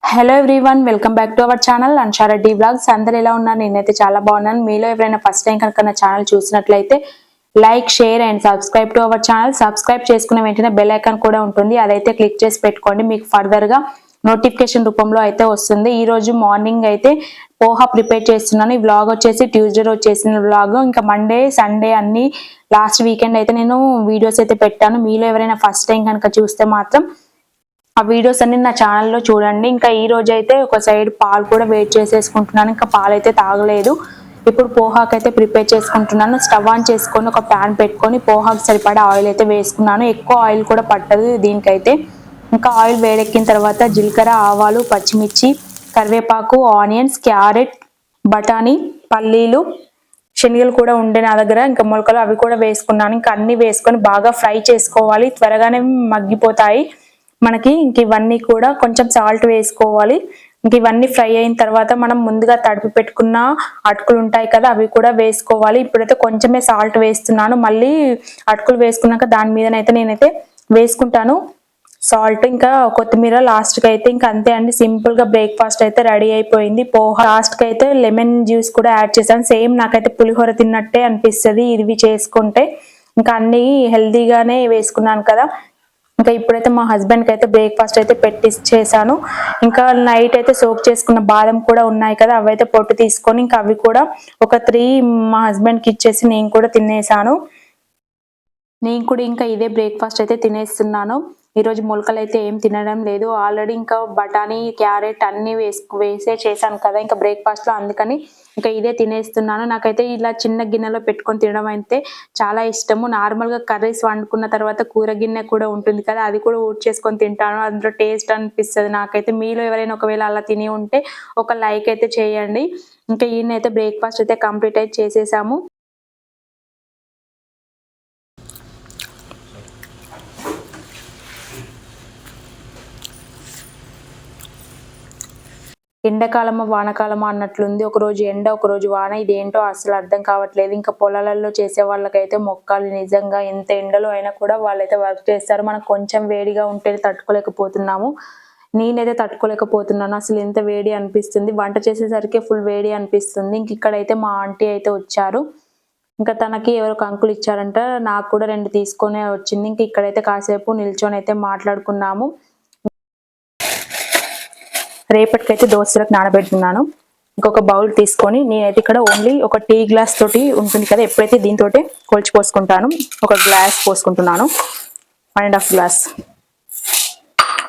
Hello everyone, welcome back to our channel Ansha Reddy blogs. అందరు ఎలా ఉన్నారు? నేనైతే చాలా బాగున్నాను. మీలో ఎవరైనా ఫస్ట్ టైం కనుక నా ఛానల్ చూసినట్లయితే like, share and subscribe to our channel. Subscribe చేసుకున్న వెంటనే బెల్ ఐకాన్ కూడా ఉంటుంది, అదైతే క్లిక్ చేసి పెట్టుకోండి. మీకు ఫర్దర్ గా నోటిఫికేషన్ రూపంలో అయితే వస్తుంది. ఈ రోజు మార్నింగ్ అయితే పోహా ప్రిపేర్ చేస్తున్నాను. ఈ వ్లాగ్ వచ్చేసి ట్యూస్డే రోజు చేసిన వ్లాగ్. ఇంకా మండే, సండే అన్ని లాస్ట్ వీకెండ్ అయితే నేను వీడియోస్ అయితే పెట్టాను. మీలో ఎవరైనా ఫస్ట్ టైం కనుక చూస్తే మాత్రం ఆ వీడియోస్ అన్ని నా ఛానల్లో చూడండి. ఇంకా ఈ రోజు అయితే ఒక సైడ్ పాలు కూడా వేడి చేసేసుకుంటున్నాను. ఇంకా పాలు అయితే తాగలేదు. ఇప్పుడు పోహాకి అయితే ప్రిపేర్ చేసుకుంటున్నాను. స్టవ్ ఆన్ చేసుకొని ఒక ప్యాన్ పెట్టుకొని పోహాకి సరిపడా ఆయిల్ అయితే వేసుకున్నాను. ఎక్కువ ఆయిల్ కూడా పట్టదు దీనికైతే. ఇంకా ఆయిల్ వేడెక్కిన తర్వాత జీలకర్ర, ఆవాలు, పచ్చిమిర్చి, కరివేపాకు, ఆనియన్స్, క్యారెట్, బఠానీ, పల్లీలు, శనగలు కూడా ఉండే నా దగ్గర, ఇంకా మొలకలు అవి కూడా వేసుకున్నాను. ఇంకా అన్ని వేసుకొని బాగా ఫ్రై చేసుకోవాలి, త్వరగానే మగ్గిపోతాయి మనకి. ఇంక ఇవన్నీ కూడా కొంచెం సాల్ట్ వేసుకోవాలి. ఇంక ఇవన్నీ ఫ్రై అయిన తర్వాత మనం ముందుగా తడిపి పెట్టుకున్న అటుకులు ఉంటాయి కదా, అవి కూడా వేసుకోవాలి. ఇప్పుడైతే కొంచెమే సాల్ట్ వేస్తున్నాను. మళ్ళీ అటుకులు వేసుకున్నాక దాని మీదనైతే నేనైతే వేసుకుంటాను సాల్ట్. ఇంకా కొత్తిమీర లాస్ట్ కి అయితే. ఇంకా అంతే అండి, సింపుల్ గా బ్రేక్ఫాస్ట్ అయితే రెడీ అయిపోయింది. పోహా లాస్ట్ కి అయితే లెమన్ జ్యూస్ కూడా యాడ్ చేశాను. సేమ్ నాకైతే పులిహోర తిన్నట్టే అనిపిస్తుంది ఇవి చేసుకుంటే. ఇంకా అన్ని హెల్దీగానే వేసుకున్నాను కదా. ఇంకా ఇప్పుడైతే మా హస్బెండ్ కి అయితే బ్రేక్ఫాస్ట్ అయితే చేశాను. ఇంకా నైట్ అయితే సోక్ చేసుకున్న బాదం కూడా ఉన్నాయి కదా, అవైతే పొట్టు తీసుకొని ఇంకా అవి కూడా ఒక 3 మా హస్బెండ్ కి ఇచ్చేసి నేను కూడా తినేసాను. నేను కూడా ఇంకా ఇదే బ్రేక్ఫాస్ట్ అయితే తినేస్తున్నాను. ఈరోజు మొలకలు అయితే ఏం తినడం లేదు. ఆల్రెడీ ఇంకా బఠానీ, క్యారెట్ అన్ని వేసే చేశాను కదా ఇంకా బ్రేక్ఫాస్ట్ లో, అందుకని ఇంకా ఇదే తినేస్తున్నాను. నాకైతే ఇలా చిన్న గిన్నెలో పెట్టుకొని తినడం అయితే చాలా ఇష్టము. నార్మల్ గా కర్రీస్ వండుకున్న తర్వాత కూర గిన్నె కూడా ఉంటుంది కదా, అది కూడా ఊడ్ చేసుకొని తింటాను. అందులో టేస్ట్ అనిపిస్తుంది నాకైతే. మీలో ఎవరైనా ఒకవేళ అలా తిని ఉంటే ఒక లైక్ అయితే చేయండి. ఇంకా ఈయనైతే బ్రేక్ఫాస్ట్ అయితే కంప్లీట్ అయితే చేసేసాము. ఎండాకాలమా వానకాలమా అన్నట్లుంది. ఒకరోజు ఎండ, ఒకరోజు వాన. ఇదేంటో అసలు అర్థం కావట్లేదు. ఇంకా పొలాలలో చేసే వాళ్ళకైతే మొక్కాలి నిజంగా. ఎంత ఎండలో అయినా కూడా వాళ్ళైతే వర్క్ చేస్తారు. మనకు కొంచెం వేడిగా ఉంటే తట్టుకోలేకపోతున్నాము. నేనైతే తట్టుకోలేకపోతున్నాను. అసలు ఎంత వేడి అనిపిస్తుంది. వంట చేసేసరికి ఫుల్ వేడి అనిపిస్తుంది. ఇంక ఇక్కడైతే మా ఆంటీ అయితే వచ్చారు. ఇంకా తనకి ఎవరో కంకులు ఇచ్చారంట, నాకు కూడా 2 తీసుకొని వచ్చింది. ఇంక ఇక్కడైతే కాసేపు నిల్చొని అయితే మాట్లాడుకున్నాము. రేపటికైతే దోశలకు నానబెడుతున్నాను. ఇంకొక బౌల్ తీసుకొని నేనైతే ఇక్కడ ఓన్లీ ఒక టీ గ్లాస్ తోటి ఉంటుంది కదా, ఎప్పుడైతే దీంతో కొలిచి పోసుకుంటాను. ఒక గ్లాస్ పోసుకుంటున్నాను, 1.5 గ్లాస్.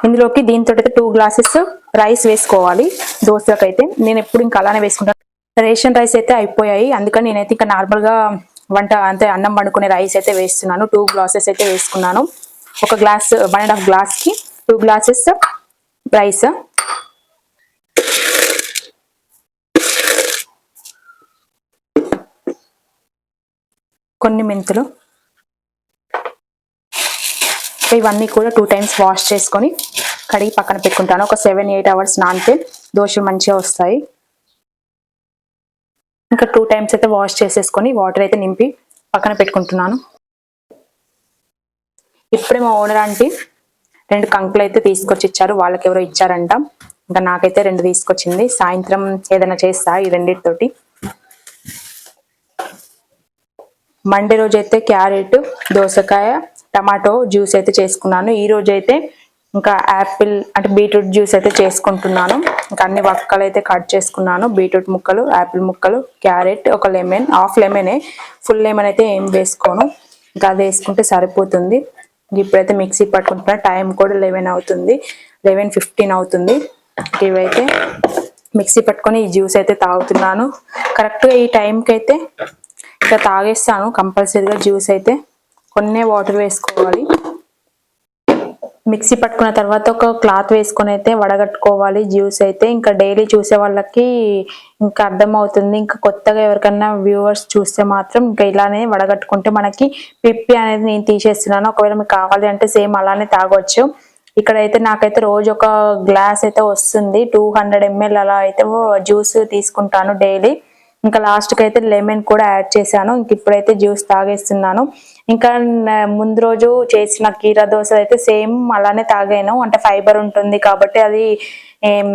ఇందులోకి దీంతో అయితే 2 గ్లాసెస్ రైస్ వేసుకోవాలి. దోశలకైతే నేను ఎప్పుడు ఇంకా అలానే వేసుకుంటాను. రేషన్ రైస్ అయితే అయిపోయాయి, అందుకని నేనైతే ఇంకా నార్మల్ గా వంట అంతే అన్నం వండుకునే రైస్ అయితే వేస్తున్నాను. 2 గ్లాసెస్ అయితే వేసుకున్నాను. ఒక గ్లాస్ 1.5 గ్లాస్ కి 2 గ్లాసెస్ రైస్. కొన్ని మెంతులు. ఇవన్నీ కూడా 2 టైమ్స్ వాష్ చేసుకొని కడిగి పక్కన పెట్టుకుంటాను. ఒక 7-8 అవర్స్ నానితే దోశలు మంచిగా వస్తాయి. ఇంకా 2 టైమ్స్ అయితే వాష్ చేసేసుకొని వాటర్ అయితే నింపి పక్కన పెట్టుకుంటున్నాను. ఇప్పుడే మా ఓనర్ ఆంటీ 2 కంకులు అయితే తీసుకొచ్చి ఇచ్చారు. వాళ్ళకి ఎవరో ఇచ్చారంట. ఇంకా నాకైతే 2 తీసుకొచ్చింది. సాయంత్రం ఏదైనా చేస్తా ఈ రెండింటితోటి. మండే రోజు అయితే క్యారెట్, దోసకాయ, టమాటో జ్యూస్ అయితే చేసుకున్నాను. ఈ రోజు అయితే ఇంకా యాపిల్ అంటే బీట్రూట్ జ్యూస్ అయితే చేసుకుంటున్నాను. ఇంకా అన్ని వక్కలు అయితే కట్ చేసుకున్నాను. బీట్రూట్ ముక్కలు, యాపిల్ ముక్కలు, క్యారెట్, ఒక లెమన్, హాఫ్ లెమనే, ఫుల్ లెమన్ అయితే ఏం వేసుకోను. ఇంకా అది వేసుకుంటే సరిపోతుంది. ఇప్పుడైతే మిక్సీ పట్టుకుంటున్నా. టైం కూడా 11 అవుతుంది, 11:15 అవుతుంది. ఇవైతే మిక్సీ పట్టుకొని ఈ జ్యూస్ అయితే తాగుతున్నాను. కరెక్ట్గా ఈ టైంకి అయితే ఇంకా తాగేస్తాను కంపల్సరీగా జ్యూస్ అయితే. కొన్ని వాటర్ వేసుకోవాలి. మిక్సీ పట్టుకున్న తర్వాత ఒక క్లాత్ వేసుకొని అయితే వడగట్టుకోవాలి జ్యూస్ అయితే. ఇంకా డైలీ చూసే వాళ్ళకి ఇంకా అర్థం అవుతుంది. ఇంకా కొత్తగా ఎవరికన్నా వ్యూవర్స్ చూస్తే మాత్రం ఇంకా ఇలానే వడగట్టుకుంటే మనకి పిప్పి అనేది నేను తీసేస్తున్నాను. ఒకవేళ మీకు కావాలి అంటే సేమ్ అలానే తాగొచ్చు. ఇక్కడైతే నాకైతే రోజు ఒక గ్లాస్ అయితే వస్తుంది. 200 ml అలా అయితే జ్యూస్ తీసుకుంటాను డైలీ. ఇంకా లాస్ట్ కి అయితే లెమన్ కూడా యాడ్ చేశాను. ఇంక ఇప్పుడైతే జ్యూస్ తాగేస్తున్నాను. ఇంకా ముందు రోజు చేసిన కీరా దోశ అయితే సేమ్ అలానే తాగాను. అంటే ఫైబర్ ఉంటుంది కాబట్టి అది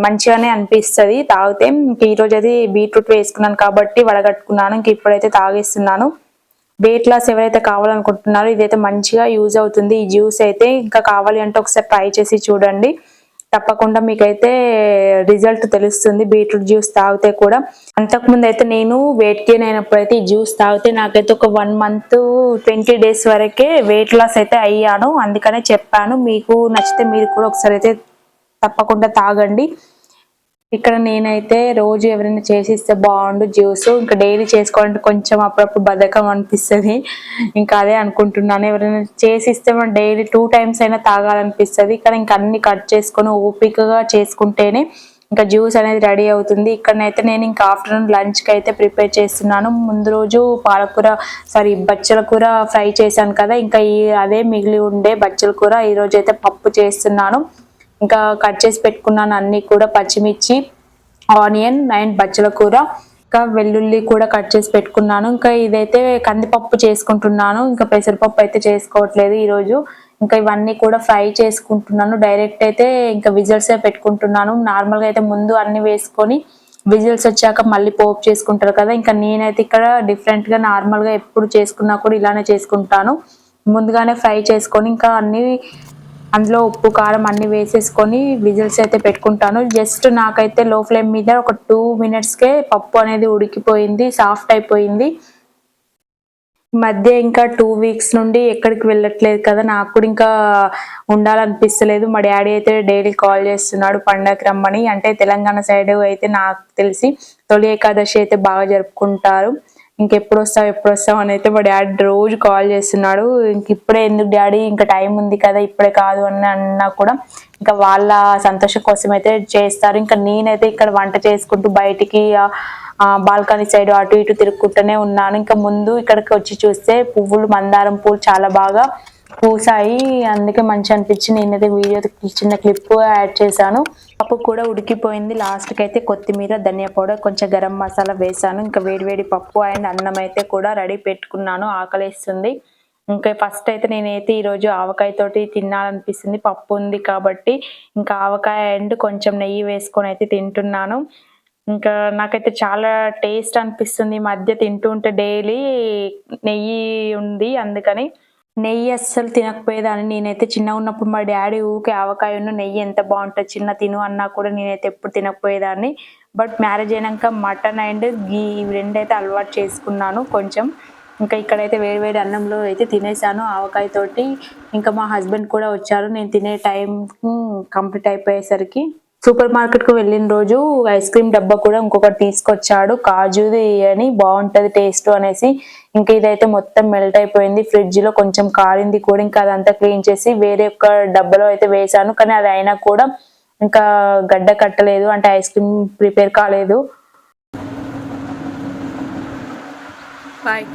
మంచిగానే అనిపిస్తుంది తాగితే. ఇంక ఈరోజు అది బీట్రూట్ వేసుకున్నాను కాబట్టి వడగట్టుకున్నాను. ఇంక ఇప్పుడైతే తాగేస్తున్నాను. వెయిట్ లాస్ ఎవరైతే కావాలనుకుంటున్నారో ఇదైతే మంచిగా యూజ్ అవుతుంది ఈ జ్యూస్ అయితే. ఇంకా కావాలి అంటే ఒకసారి ట్రై చేసి చూడండి, తప్పకుండా మీకైతే రిజల్ట్ తెలుస్తుంది బీట్రూట్ జ్యూస్ తాగితే కూడా. అంతకుముందు అయితే నేను వెయిట్ గెయిన్ అయినప్పుడు అయితే ఈ జ్యూస్ తాగితే నాకైతే ఒక 1 month 20 days వరకే వెయిట్ లాస్ అయితే అయ్యాను. అందుకనే చెప్పాను, మీకు నచ్చితే మీరు కూడా ఒకసారి అయితే తప్పకుండా తాగండి. ఇక్కడ నేనైతే రోజు ఎవరైనా చేసిస్తే బాగుండు జ్యూస్, ఇంకా డైలీ చేసుకోవాలంటే కొంచెం అప్పుడప్పుడు బద్ధకం అనిపిస్తుంది. ఇంకా అదే అనుకుంటున్నాను, ఎవరైనా చేసిస్తే మనం డైలీ 2 times అయినా తాగాలనిపిస్తుంది. కానీ ఇంకా అన్ని కట్ చేసుకొని ఓపికగా చేసుకుంటేనే ఇంకా జ్యూస్ అనేది రెడీ అవుతుంది. ఇక్కడనైతే నేను ఇంకా ఆఫ్టర్నూన్ లంచ్కి అయితే ప్రిపేర్ చేస్తున్నాను. ముందు రోజు బచ్చల కూర ఫ్రై చేశాను కదా, ఇంకా అదే మిగిలి ఉండే బచ్చల కూర ఈరోజు అయితే పప్పు చేస్తున్నాను. ఇంకా కట్ చేసి పెట్టుకున్నాను అన్ని కూడా, పచ్చిమిర్చి, ఆనియన్ అండ్ బచ్చల కూర, ఇంకా వెల్లుల్లి కూడా కట్ చేసి పెట్టుకున్నాను. ఇంకా ఇదైతే కందిపప్పు చేసుకుంటున్నాను, ఇంకా పెసరపప్పు అయితే చేసుకోవట్లేదు ఈరోజు. ఇంకా ఇవన్నీ కూడా ఫ్రై చేసుకుంటున్నాను. డైరెక్ట్ అయితే ఇంకా విజిల్సే పెట్టుకుంటున్నాను. నార్మల్గా అయితే ముందు అన్ని వేసుకొని విజిల్స్ వచ్చాక మళ్ళీ పోపు చేసుకుంటారు కదా, ఇంకా నేనైతే ఇక్కడ డిఫరెంట్గా నార్మల్గా ఎప్పుడు చేసుకున్నా కూడా ఇలానే చేసుకుంటాను. ముందుగానే ఫ్రై చేసుకొని ఇంకా అన్ని అందులో ఉప్పు కారం అన్ని వేసేసుకొని విజిల్స్ అయితే పెట్టుకుంటాను. జస్ట్ నాకైతే లో ఫ్లేమ్ మీద ఒక 2 minutesకే పప్పు అనేది ఉడికిపోయింది, సాఫ్ట్ అయిపోయింది. మధ్య ఇంకా 2 weeks నుండి ఎక్కడికి వెళ్ళట్లేదు కదా, నాకు కూడా ఇంకా ఉండాలనిపిస్తలేదు. మా డాడీ అయితే డైలీ కాల్ చేస్తున్నాడు పండగకి రమ్మని. అంటే తెలంగాణ సైడ్ అయితే నాకు తెలిసి తొలి ఏకాదశి అయితే బాగా జరుపుకుంటారు. ఇంకెప్పుడు వస్తావు అని అయితే మా డాడీ రోజు కాల్ చేస్తున్నాడు. ఇంక ఇప్పుడే ఎందుకు డాడీ, ఇంకా టైం ఉంది కదా, ఇప్పుడే కాదు అని అన్నా కూడా ఇంకా వాళ్ళ సంతోషం కోసం అయితే చేస్తారు. ఇంకా నేనైతే ఇక్కడ వంట చేసుకుంటూ బయటికి బాల్కనీ సైడ్ అటు ఇటు తిరుగుకుంటూనే ఉన్నాను. ఇంకా ముందు ఇక్కడికి వచ్చి చూస్తే పువ్వులు, మందారం పూలు చాలా బాగా పూసాయి. అందుకే మంచి అనిపించింది. నేనైతే వీడియో చిన్న క్లిప్ యాడ్ చేశాను. పప్పు కూడా ఉడికిపోయింది. లాస్ట్కి అయితే కొత్తిమీర, ధనియా పౌడర్, కొంచెం గరం మసాలా వేసాను. ఇంకా వేడివేడి పప్పు అండ్ అన్నం అయితే కూడా రెడీ పెట్టుకున్నాను. ఆకలేస్తుంది. ఇంకా ఫస్ట్ అయితే నేనైతే ఈరోజు ఆవకాయతోటి తినాలనిపిస్తుంది, పప్పు ఉంది కాబట్టి. ఇంకా ఆవకాయ అండ్ కొంచెం నెయ్యి వేసుకొని అయితే తింటున్నాను. ఇంకా నాకైతే చాలా టేస్ట్ అనిపిస్తుంది ఈ మధ్య తింటుంటే, డైలీ నెయ్యి ఉంది అందుకని. నెయ్యి అస్సలు తినకపోయేదాన్ని నేనైతే. చిన్నగా ఉన్నప్పుడు మా డాడీ ఊకే ఆవకాయను నెయ్యి ఎంత బాగుంటుంది చిన్న తిను అన్నా కూడా నేనైతే ఎప్పుడు తినకపోయేదాన్ని. బట్ మ్యారేజ్ అయినాక మటన్ అండ్ గీ ఇవి రెండైతే అలవాటు చేసుకున్నాను కొంచెం. ఇంకా ఇక్కడైతే వేడివేడి అన్నంలో అయితే తినేసాను ఆవకాయతోటి. ఇంకా మా హస్బెండ్ కూడా వచ్చారు నేను తినే టైం కంప్లీట్ అయిపోయేసరికి. సూపర్ మార్కెట్కు వెళ్ళిన రోజు ఐస్ క్రీమ్ డబ్బా కూడా ఇంకొకటి తీసుకొచ్చాడు, కాజుది అని, బాగుంటది టేస్ట్ అనేసి. ఇంకా ఇదైతే మొత్తం మెల్ట్ అయిపోయింది, ఫ్రిడ్జ్ లో కొంచెం కారింది కూడా. ఇంకా అదంతా క్లీన్ చేసి వేరే ఒక డబ్బాలో అయితే వేసాను. కానీ అది అయినా కూడా ఇంకా గడ్డ కట్టలేదు, అంటే ఐస్ క్రీమ్ ప్రిపేర్ కాలేదు. బాయ్.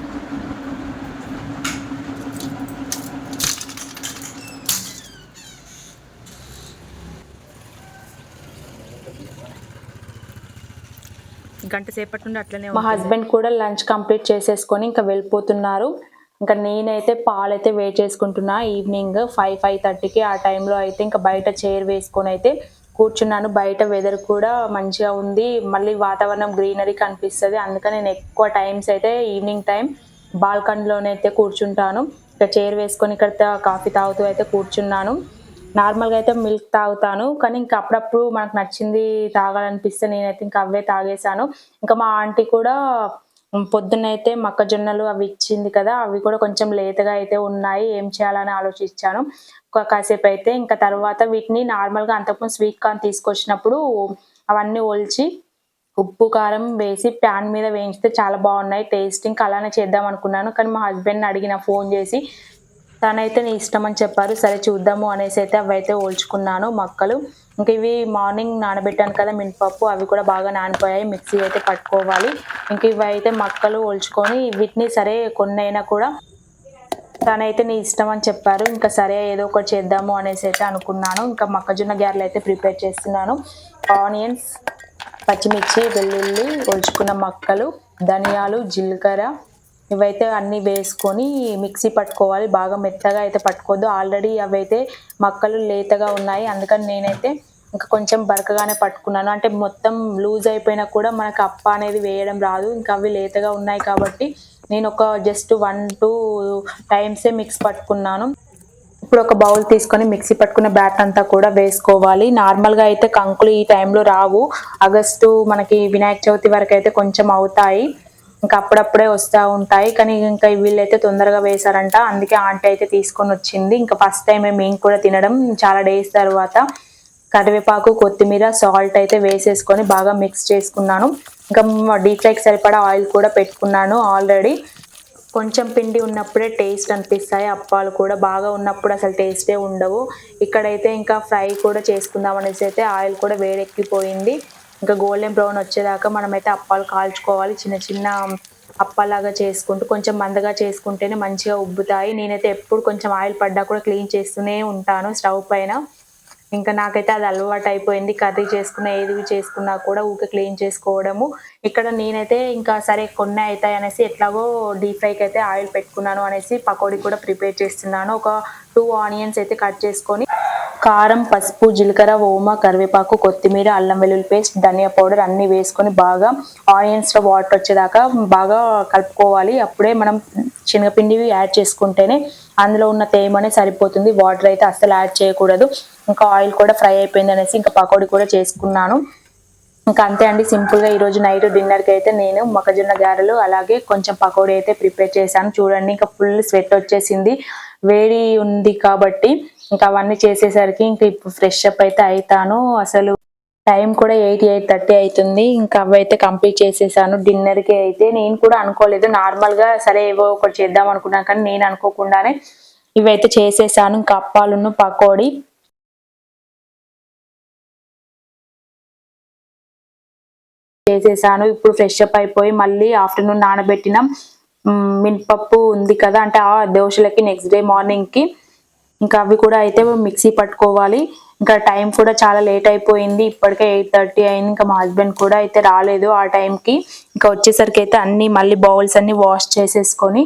గంట సేపటి నుండి అట్లనే. మా హస్బెండ్ కూడా లంచ్ కంప్లీట్ చేసేసుకొని ఇంకా వెళ్ళిపోతున్నారు. ఇంకా నేనైతే పాలైతే వేడి చేసుకుంటున్నా. ఈవినింగ్ 5-5:30కి ఆ టైంలో అయితే ఇంకా బయట చైర్ వేసుకొని అయితే కూర్చున్నాను. బయట వెదర్ కూడా మంచిగా ఉంది, మళ్ళీ వాతావరణం గ్రీనరీ కనిపిస్తుంది. అందుకని నేను ఎక్కువ టైమ్స్ అయితే ఈవినింగ్ టైం బాల్కనీలోనైతే కూర్చుంటాను. ఇక్కడ చైర్ వేసుకొని ఇక్కడ కాఫీ తాగుతూ అయితే కూర్చున్నాను. నార్మల్గా అయితే మిల్క్ తాగుతాను, కానీ ఇంకా అప్పుడప్పుడు మనకు నచ్చింది తాగాలనిపిస్తే నేనైతే ఇంకా అవే తాగేసాను. ఇంకా మా ఆంటీ కూడా పొద్దున్నైతే మొక్కజొన్నలు అవి ఇచ్చింది కదా, అవి కూడా కొంచెం లేతగా అయితే ఉన్నాయి, ఏం చేయాలని ఆలోచించాను కాసేపు అయితే. ఇంకా తర్వాత వీటిని నార్మల్గా అంతకుముందు స్వీట్ కార్న్ తీసుకొచ్చినప్పుడు అవన్నీ ఒలిచి ఉప్పు కారం వేసి ప్యాన్ మీద వేయించితే చాలా బాగున్నాయి టేస్ట్. ఇంకా అలానే చేద్దాం అనుకున్నాను, కానీ మా హస్బెండ్ని అడిగిన ఫోన్ చేసి, తనైతే నీ ఇష్టం అని చెప్పారు. సరే చూద్దాము అనేసి అయితే అవి అయితే ఓల్చుకున్నాను మొక్కలు. ఇంకా ఇవి మార్నింగ్ నానబెట్టాను కదా మినపప్పు, అవి కూడా బాగా నానిపోయాయి, మిక్సీ అయితే పట్టుకోవాలి. ఇంక ఇవి అయితే మొక్కలు ఓల్చుకొని వీటిని సరే కొన్నైనా కూడా తనైతే నీ ఇష్టం అని చెప్పారు. ఇంకా సరే ఏదో ఒకటి చేద్దాము అనేసి అయితే అనుకున్నాను. ఇంకా మొక్కజొన్న గారెలు అయితే ప్రిపేర్ చేస్తున్నాను. ఆనియన్స్, పచ్చిమిర్చి, వెల్లుల్లి, ఒలుచుకున్న మొక్కలు, ధనియాలు, జీలకర్ర ఇవైతే అన్నీ వేసుకొని మిక్సీ పట్టుకోవాలి. బాగా మెత్తగా అయితే పట్టుకోవద్దు, ఆల్రెడీ అవైతే మొక్కలు లేతగా ఉన్నాయి, అందుకని నేనైతే ఇంకా కొంచెం బరకగానే పట్టుకున్నాను. అంటే మొత్తం లూజ్ అయిపోయినా కూడా మనకు అప్ప అనేది వేయడం రాదు. ఇంకా అవి లేతగా ఉన్నాయి కాబట్టి నేను ఒక జస్ట్ 1, 2 టైమ్సే మిక్స్ పట్టుకున్నాను. ఇప్పుడు ఒక బౌల్ తీసుకొని మిక్సీ పట్టుకున్న బ్యాటర్ అంతా కూడా వేసుకోవాలి. నార్మల్గా అయితే కంకులు ఈ టైంలో రావు. ఆగస్టు మనకి వినాయక చవితి వరకు అయితే కొంచెం అవుతాయి. ఇంకా అప్పుడప్పుడే వస్తూ ఉంటాయి. కానీ ఇంకా వీళ్ళైతే తొందరగా వేశారంట. అందుకే ఆంటీ అయితే తీసుకొని వచ్చింది. ఇంకా ఫస్ట్ టైం మేము కూడా తినడం చాలా డేస్ తర్వాత. కరివేపాకు, కొత్తిమీర, సాల్ట్ అయితే వేసేసుకొని బాగా మిక్స్ చేసుకున్నాను. ఇంకా డీప్ ఫ్రైకి సరిపడా ఆయిల్ కూడా పెట్టుకున్నాను ఆల్రెడీ. కొంచెం పిండి ఉన్నప్పుడే టేస్ట్ అనిపిస్తాయి అప్పాలు కూడా. బాగా ఉన్నప్పుడు అసలు టేస్టే ఉండవు. ఇక్కడైతే ఇంకా ఫ్రై కూడా చేసుకుందాం అనేసి అయితే ఆయిల్ కూడా వేడెక్కిపోయింది. ఇంకా గోల్డెన్ బ్రౌన్ వచ్చేదాకా మనమైతే అప్పాలు కాల్చుకోవాలి. చిన్న చిన్న అప్పాలాగా చేసుకుంటూ కొంచెం మందగా చేసుకుంటేనే మంచిగా ఉబ్బుతాయి. నేనైతే ఎప్పుడు కొంచెం ఆయిల్ పడ్డా కూడా క్లీన్ చేస్తూనే ఉంటాను స్టవ్ పైన. ఇంకా నాకైతే అది అలవాటు అయిపోయింది. కర్రీ చేసుకున్నా ఏది చేసుకున్నా కూడా ఊకే క్లీన్ చేసుకోవడము. ఇక్కడ నేనైతే ఇంకా సరే కొన్ని అవుతాయి అనేసి ఎట్లాగో డీప్ ఫ్రైకి అయితే ఆయిల్ పెట్టుకున్నాను అనేసి పకోడీ కూడా ప్రిపేర్ చేస్తున్నాను. ఒక 2 ఆనియన్స్ అయితే కట్ చేసుకొని కారం, పసుపు, జీలకర్ర, ఓమ, కరివేపాకు, కొత్తిమీర, అల్లం వెల్లుల్లి పేస్ట్, ధనియా పౌడర్ అన్నీ వేసుకొని బాగా ఆనియన్స్లో వాటర్ వచ్చేదాకా బాగా కలుపుకోవాలి. అప్పుడే మనం శనగపిండి యాడ్ చేసుకుంటేనే అందులో ఉన్న తేమనే సరిపోతుంది. వాటర్ అయితే అస్సలు యాడ్ చేయకూడదు. ఇంకా ఆయిల్ కూడా ఫ్రై అయిపోయింది అనేసి ఇంకా పకోడీ కూడా చేసుకున్నాను. ఇంకా అంతే అండి, సింపుల్గా ఈరోజు నైట్ డిన్నర్కి అయితే నేను మొక్కజొన్న గారెలు అలాగే కొంచెం పకోడీ అయితే ప్రిపేర్ చేశాను. చూడండి ఇంకా ఫుల్ స్వెట్ వచ్చేసింది. వేడి ఉంది కాబట్టి ఇంకా అవన్నీ చేసేసరికి ఇంకా ఇప్పుడు ఫ్రెష్ అప్ అయితే అవుతాను. అసలు టైం కూడా 8, 8:30 అవుతుంది. ఇంకా అవైతే కంప్లీట్ చేసేసాను. డిన్నర్కి అయితే నేను కూడా అనుకోలేదు. నార్మల్గా సరే ఏవో ఒకటి చేద్దాం అనుకున్నాను కానీ నేను అనుకోకుండానే ఇవైతే చేసేసాను. ఇంకా అప్పాలును పకోడీ చేసేసాను. ఇప్పుడు ఫ్రెష్ అప్ అయిపోయి మళ్ళీ ఆఫ్టర్నూన్ నానబెట్టిన మినపప్పు ఉంది కదా, అంటే ఆ దోశలకి నెక్స్ట్ డే మార్నింగ్కి ఇంకా అవి కూడా అయితే మిక్సీ పట్టుకోవాలి. ఇంకా టైం కూడా చాలా లేట్ అయిపోయింది. ఇప్పటికే 8:30 అయింది. ఇంకా మా హస్బెండ్ కూడా అయితే రాలేదు ఆ టైంకి. ఇంకా వచ్చేసరికి అయితే అన్ని మళ్ళీ బౌల్స్ అన్ని వాష్ చేసేసుకొని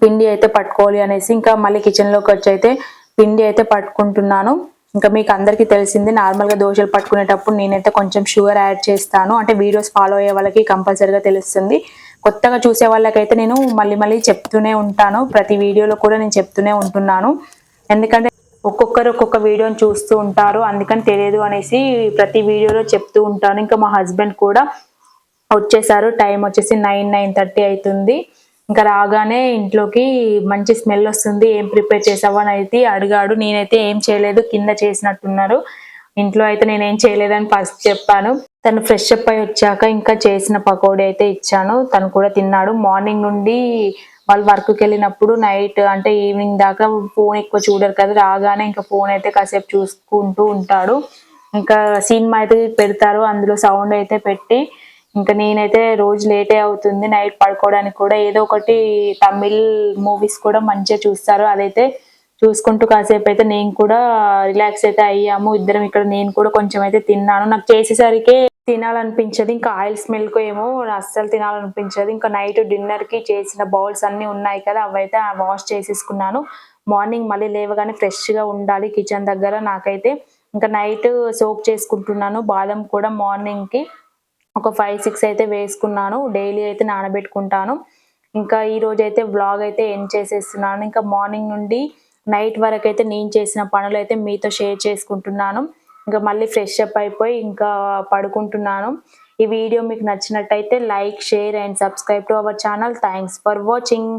పిండి అయితే పట్టుకోవాలి అనేసి ఇంకా మళ్ళీ కిచెన్లోకి వచ్చి అయితే పిండి అయితే పట్టుకుంటున్నాను. ఇంకా మీకు అందరికీ తెలిసింది, నార్మల్గా దోశలు పట్టుకునేటప్పుడు నేనైతే కొంచెం షుగర్ యాడ్ చేస్తాను. అంటే వీడియోస్ ఫాలో అయ్యే వాళ్ళకి కంపల్సరీగా తెలుస్తుంది. కొత్తగా చూసే వాళ్ళకైతే నేను మళ్ళీ మళ్ళీ చెప్తూనే ఉంటాను. ప్రతి వీడియోలో కూడా నేను చెప్తూనే ఉంటున్నాను. ఎందుకంటే ఒక్కొక్కరు ఒక్కొక్క వీడియోని చూస్తూ ఉంటారు, అందుకని తెలియదు అనేసి ప్రతి వీడియోలో చెప్తూ ఉంటాను. ఇంకా మా హస్బెండ్ కూడా వచ్చేసారు. టైం వచ్చేసి 9, 9:30 అవుతుంది. ఇంకా రాగానే ఇంట్లోకి మంచి స్మెల్ వస్తుంది. ఏం ప్రిపేర్ చేసావు అని అయితే అడిగాడు. నేనైతే ఏం చేయలేదు, కింద చేసినట్టున్నారు. ఇంట్లో అయితే నేనేం చేయలేదని ఫస్ట్ చెప్పాను. తను ఫ్రెష్ అప్ అయి వచ్చాక ఇంకా చేసిన పకోడీ అయితే ఇచ్చాను. తను కూడా తిన్నాడు. మార్నింగ్ నుండి వాళ్ళు వర్క్కి వెళ్ళినప్పుడు నైట్ అంటే ఈవినింగ్ దాకా ఫోన్ ఎక్కువ చూడరు కదా, రాగానే ఇంకా ఫోన్ అయితే కాసేపు చూసుకుంటూ ఉంటాడు. ఇంకా సినిమా అయితే పెడతారు, అందులో సౌండ్ అయితే పెట్టి ఇంకా నేనైతే రోజు లేటే అవుతుంది నైట్ పడుకోవడానికి కూడా. ఏదో ఒకటి తమిళ్ మూవీస్ కూడా మంచిగా చూస్తారు, అదైతే చూసుకుంటూ కాసేపు అయితే నేను కూడా రిలాక్స్ అయితే అయ్యాము ఇద్దరం. ఇక్కడ నేను కూడా కొంచెం అయితే తిన్నాను. నాకు చేసేసరికి తినాలనిపించదు, ఇంకా ఆయిల్ స్మెల్కు ఏమో అస్సలు తినాలనిపించదు. ఇంకా నైట్ డిన్నర్కి చేసిన బౌల్స్ అన్నీ ఉన్నాయి కదా, అవైతే వాష్ చేసేసుకున్నాను. మార్నింగ్ మళ్ళీ లేవగానే ఫ్రెష్గా ఉండాలి కిచెన్ దగ్గర నాకైతే. ఇంకా నైట్ సోక్ చేసుకుంటున్నాను బాదం కూడా. మార్నింగ్కి ఒక 5, 6 అయితే వేసుకున్నాను. డైలీ అయితే నానబెట్టుకుంటాను. ఇంకా ఈ రోజు అయితే వ్లాగ్ అయితే ఎండ్ చేసేస్తున్నాను. ఇంకా మార్నింగ్ నుండి నైట్ వరకు అయితే నేను చేసిన పనులు అయితే మీతో షేర్ చేసుకుంటున్నాను. ఇంకా మళ్ళీ ఫ్రెష్ అప్ అయిపోయి ఇంకా పడుకుంటున్నాను. ఈ వీడియో మీకు నచ్చినట్టయితే like, share and subscribe to our channel. Thanks for watching.